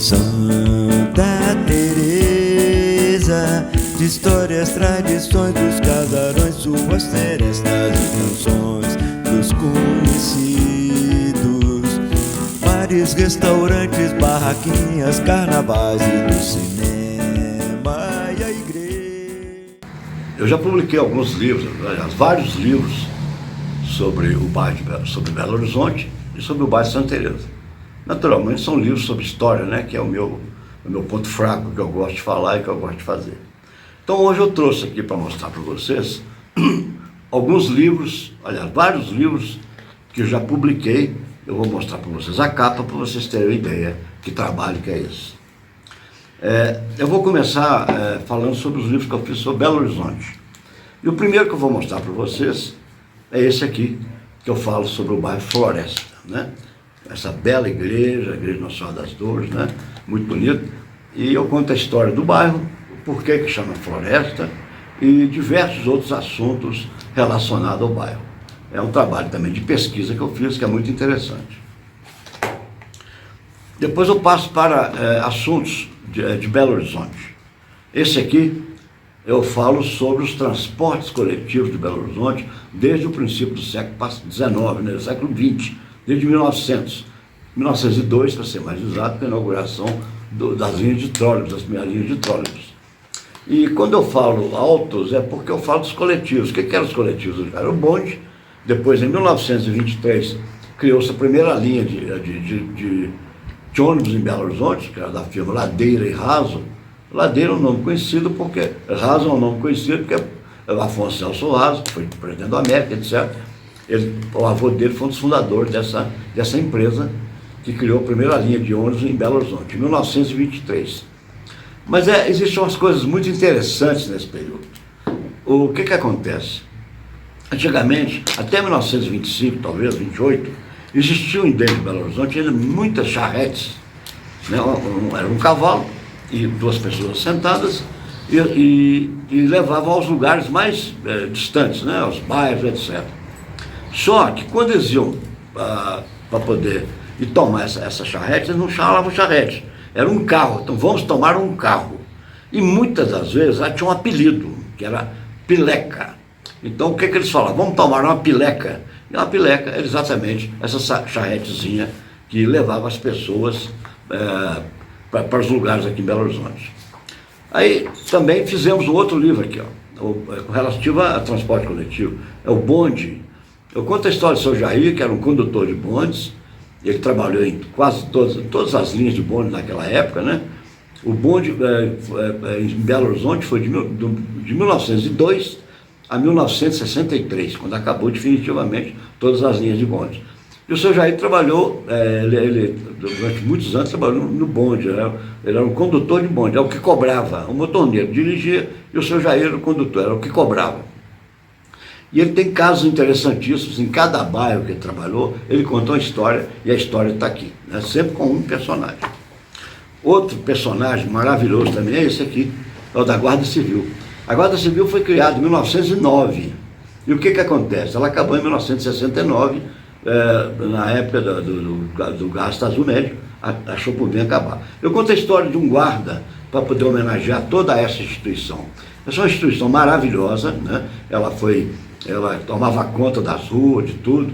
Santa Teresa, de histórias, tradições dos casarões, suas serestas e canções dos conhecidos, bares, restaurantes, barraquinhas, carnavais e do cinema e a igreja. Eu já publiquei alguns livros, aliás, vários livros sobre o bairro, sobre Belo Horizonte e sobre o bairro de Santa Teresa. Naturalmente são livros sobre história, né, que é o meu ponto fraco, que eu gosto de falar e que eu gosto de fazer. Então hoje eu trouxe aqui para mostrar para vocês alguns livros, aliás, vários livros que eu já publiquei. Eu vou mostrar para vocês a capa para vocês terem uma ideia que trabalho que é esse. Eu vou começar falando sobre os livros que eu fiz sobre Belo Horizonte. E o primeiro que eu vou mostrar para vocês é esse aqui, que eu falo sobre o bairro Floresta, né? Essa bela igreja, a Igreja Nossa Senhora das Dores, né? Muito bonito. E eu conto a história do bairro, o porquê que chama Floresta e diversos outros assuntos relacionados ao bairro. É um trabalho também de pesquisa que eu fiz, que é muito interessante. Depois eu passo para assuntos de Belo Horizonte. Esse aqui eu falo sobre os transportes coletivos de Belo Horizonte desde o princípio do século XIX, né? Do século XX. Desde 1902, para ser mais exato, com a inauguração das linhas de trólebus, das primeiras linhas de trólebus. E quando eu falo autos, é porque eu falo dos coletivos. O que eram os coletivos? Era o bonde. Depois, em 1923, criou-se a primeira linha de ônibus em Belo Horizonte, que era da firma Ladeira e Raso. Ladeira é um nome conhecido porque... Raso é um nome conhecido porque o Afonso Celso Raso, que foi presidente da América, etc., o avô dele foi um dos fundadores dessa empresa que criou a primeira linha de ônibus em Belo Horizonte, em 1923. Mas existem umas coisas muito interessantes nesse período. O que acontece? Antigamente, até 1925, talvez 28, existiam dentro de Belo Horizonte ainda muitas charretes, né? Era um cavalo e duas pessoas sentadas e levavam aos lugares mais distantes, né? Aos bairros, etc. Só que quando eles iam para poder ir tomar essa charrete, eles não chamavam charrete, era um carro. Então vamos tomar um carro. E muitas das vezes ela tinha um apelido, que era pileca. Então o que eles falavam? Vamos tomar uma pileca. E uma pileca era exatamente essa charretezinha que levava as pessoas para os lugares aqui em Belo Horizonte. Aí também fizemos um outro livro aqui, ó, relativo a transporte coletivo, é o bonde. Eu conto a história do seu Jair, que era um condutor de bondes. Ele trabalhou em quase todas as linhas de bonde naquela época, né? O bonde em Belo Horizonte foi de 1902 a 1963, quando acabou definitivamente todas as linhas de bonde. E o seu Jair trabalhou, ele durante muitos anos trabalhou no bonde, né? Ele era um condutor de bonde, é o que cobrava. O motorneiro dirigia e o seu Jair era o condutor, era o que cobrava. E ele tem casos interessantíssimos, em cada bairro que ele trabalhou, ele contou uma história, e a história está aqui, né? Sempre com um personagem. Outro personagem maravilhoso também é esse aqui, é o da Guarda Civil. A Guarda Civil foi criada em 1909, e o que acontece? Ela acabou em 1969, na época do gasto azul médio, achou por bem acabar. Eu conto a história de um guarda, para poder homenagear toda essa instituição. Essa é uma instituição maravilhosa, né? Ela tomava conta das ruas, de tudo,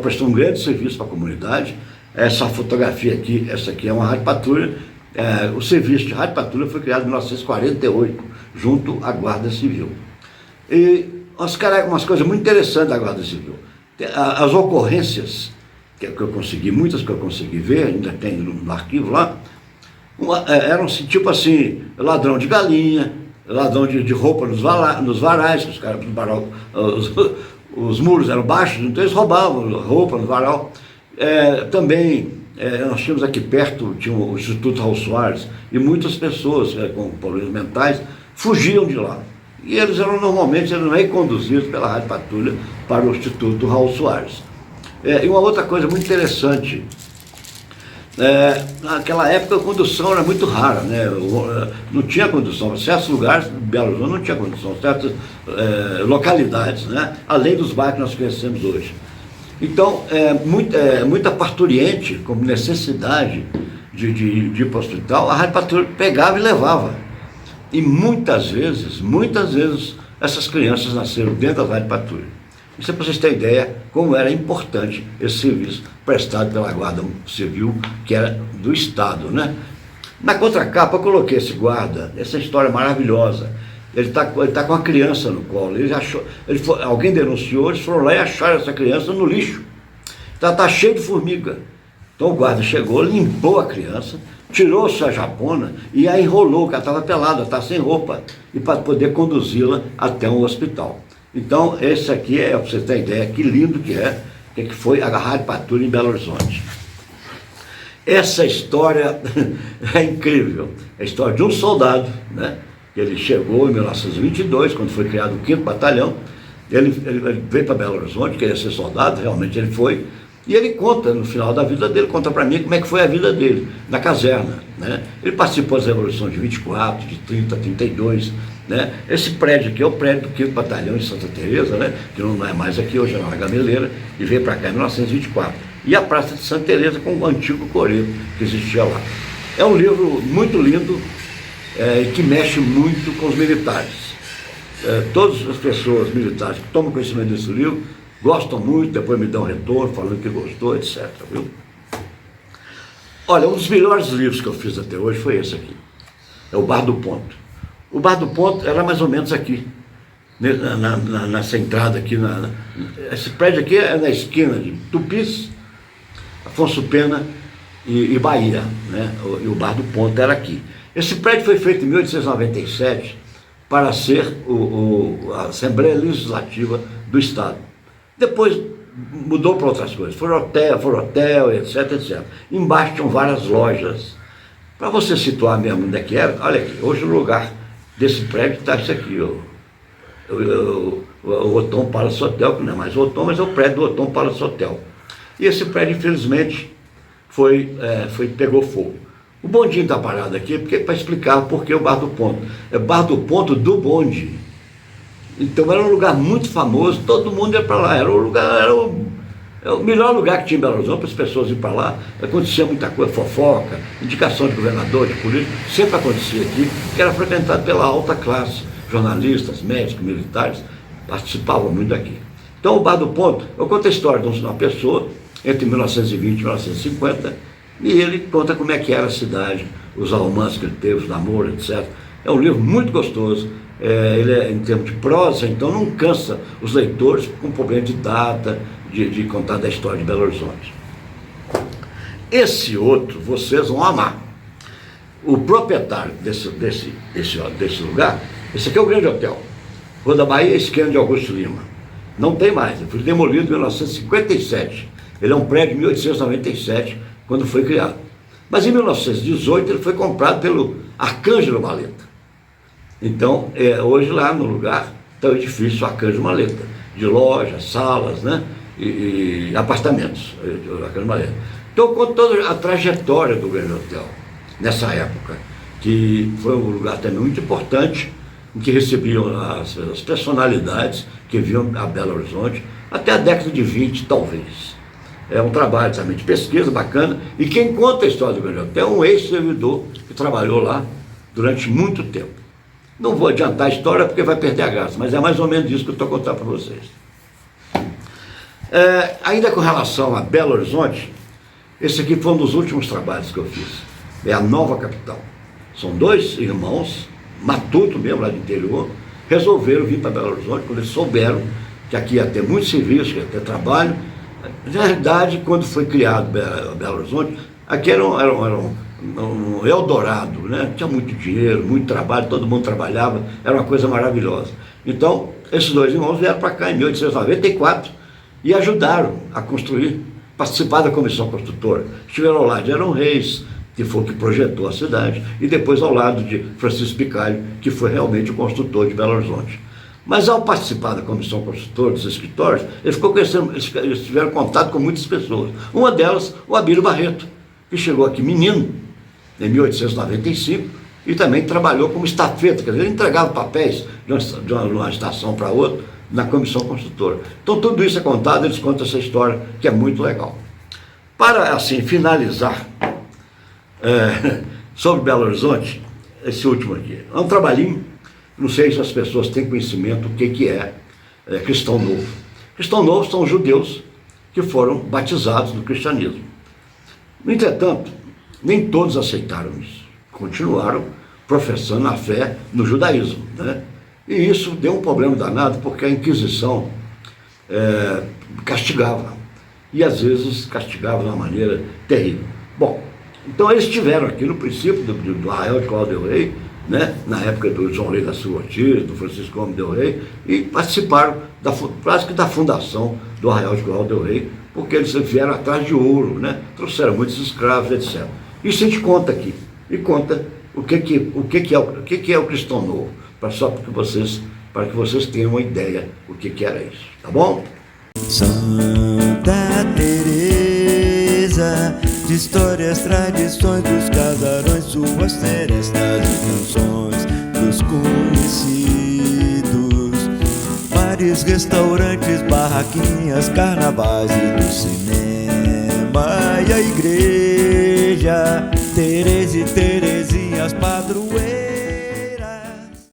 prestou um grande serviço para a comunidade. Essa fotografia aqui, essa aqui é uma rádio patrulha. O serviço de rádio patrulha foi criado em 1948, junto à Guarda Civil. E umas coisas muito interessantes da Guarda Civil. As ocorrências, que eu consegui, muitas que eu consegui ver, ainda tem no arquivo lá, eram tipo assim, ladrão de galinha, ladrão de roupa nos varais, que os caras, os muros eram baixos, então eles roubavam roupa no varal. Também nós tínhamos aqui perto, tinha o Instituto Raul Soares, e muitas pessoas com problemas mentais fugiam de lá. E eles normalmente eram reconduzidos pela Rádio Patrulha para o Instituto Raul Soares. E uma outra coisa muito interessante, naquela época a condução era muito rara, né? Não tinha condução, certos lugares, Belo Horizonte não tinha condução, certas localidades, né? Além dos bairros que nós conhecemos hoje. Então, muita parturiente, como necessidade de ir para o hospital, a Rádio Patrulha pegava e levava. E muitas vezes, essas crianças nasceram dentro da Rádio Patrulha. Isso é para vocês terem ideia como era importante esse serviço prestado pela Guarda Civil, que era do Estado, né? Na contracapa eu coloquei esse guarda, essa história maravilhosa. Ele tá com a criança no colo. Alguém denunciou, eles foram lá e acharam essa criança no lixo. Tá cheio de formiga. Então o guarda chegou, limpou a criança, tirou sua japona e a enrolou, porque ela estava pelada, estava sem roupa, e para poder conduzi-la até um hospital. Então, esse aqui é, para você ter ideia, que lindo que foi a Rádio Patrulha em Belo Horizonte. Essa história é incrível. É a história de um soldado, né? Ele chegou em 1922, quando foi criado o 5º Batalhão. Ele veio para Belo Horizonte, queria ser soldado, realmente ele foi. E ele conta, no final da vida dele, conta para mim como é que foi a vida dele, na caserna, né? Ele participou das revoluções de 24, de 30, 32, né? Esse prédio aqui é o prédio do 5º Batalhão em Santa Teresa, né? Que não é mais aqui, hoje é na Gameleira, e veio para cá em 1924. E a Praça de Santa Teresa com o antigo coreto que existia lá. É um livro muito lindo, que mexe muito com os militares. Todas as pessoas militares que tomam conhecimento desse livro gostam muito, depois me dão retorno, falando que gostou, etc. Viu? Olha, um dos melhores livros que eu fiz até hoje foi esse aqui. É o Bar do Ponto. O Bar do Ponto era mais ou menos aqui, nessa entrada aqui. Esse prédio aqui é na esquina de Tupis, Afonso Pena e Bahia, né? E o Bar do Ponto era aqui. Esse prédio foi feito em 1897 para ser a Assembleia Legislativa do Estado. Depois mudou para outras coisas, for hotel, etc, etc. Embaixo tinham várias lojas. Para você situar mesmo onde é que era, olha aqui, hoje o lugar desse prédio está isso aqui, o Otom Palace Hotel, que não é mais o Otom, mas é o prédio do Otom Palace Hotel. E esse prédio, infelizmente, pegou fogo. O bondinho está parado aqui para explicar por que o Bar do Ponto. É Bar do Ponto do bonde. Então era um lugar muito famoso, todo mundo ia para lá. Era o melhor lugar que tinha em Belo Horizonte para as pessoas ir para lá. Acontecia muita coisa, fofoca, indicação de governador, de político, sempre acontecia aqui, que era frequentado pela alta classe. Jornalistas, médicos, militares participavam muito daqui. Então o Bar do Ponto, eu conto a história de uma pessoa entre 1920 e 1950, e ele conta como é que era a cidade, os romances que ele teve, os namoros, etc. É um livro muito gostoso. Ele é em termos de prosa, então não cansa os leitores com problema de data, de contar da história de Belo Horizonte. Esse outro vocês vão amar. O proprietário desse lugar, esse aqui é o Grande Hotel, Rua da Bahia, esquina de Augusto Lima. Não tem mais, ele foi demolido em 1957. Ele é um prédio de 1897, quando foi criado. Mas em 1918 ele foi comprado pelo Arcângelo Maleta. Então, hoje lá no lugar está o edifício Arcângelo Maleta, de lojas, salas, né? e apartamentos, Arcângelo Maleta. Então, eu conto toda a trajetória do Grande Hotel, nessa época, que foi um lugar também muito importante, em que recebiam as personalidades que vinham a Belo Horizonte, até a década de 20, talvez. É um trabalho também de pesquisa bacana, e quem conta a história do Grande Hotel é um ex-servidor que trabalhou lá durante muito tempo. Não vou adiantar a história porque vai perder a graça, mas é mais ou menos isso que eu estou contando para vocês. Ainda com relação a Belo Horizonte, esse aqui foi um dos últimos trabalhos que eu fiz. É a nova capital. São dois irmãos, matuto mesmo, lá do interior, resolveram vir para Belo Horizonte, quando eles souberam que aqui ia ter muito serviço, que ia ter trabalho. Na realidade, quando foi criado Belo Horizonte, aqui era um Eldorado, né? Tinha muito dinheiro, muito trabalho, todo mundo trabalhava, era uma coisa maravilhosa. Então, esses dois irmãos vieram para cá em 1894 e ajudaram a construir, participar da comissão construtora. Estiveram ao lado de Arão Reis, que foi o que projetou a cidade, e depois ao lado de Francisco Bicalho, que foi realmente o construtor de Belo Horizonte. Mas ao participar da comissão construtora, dos escritórios, eles tiveram contato com muitas pessoas. Uma delas, o Abílio Barreto, que chegou aqui menino, em 1895, e também trabalhou como estafeta, quer dizer, ele entregava papéis de uma estação para outra na comissão construtora. Então tudo isso é contado, eles contam essa história que é muito legal. Para, assim, finalizar, sobre Belo Horizonte, esse último aqui. É um trabalhinho, não sei se as pessoas têm conhecimento do que é cristão novo. Cristão novo são os judeus que foram batizados no cristianismo. No entretanto, nem todos aceitaram isso. Continuaram professando a fé no judaísmo, né? E isso deu um problema danado, porque a Inquisição castigava. E às vezes castigava de uma maneira terrível. Bom, então eles estiveram aqui no princípio do Arraial de Curral del Rei, né? Na época do João Rei da Silva Ortiz, do Francisco Gomes del Rei, e participaram quase que da fundação do Arraial de Curral del Rei, porque eles vieram atrás de ouro, né? Trouxeram muitos escravos, etc. Isso a gente conta aqui, e conta o que é o cristão novo, para que vocês tenham uma ideia do que era isso, tá bom? Santa Teresa, de histórias, tradições dos casarões, suas serestas e canções dos conhecidos, bares, restaurantes, barraquinhas, carnavais e do cinema, e a igreja, Teresa e Terezinhas, padroeiras.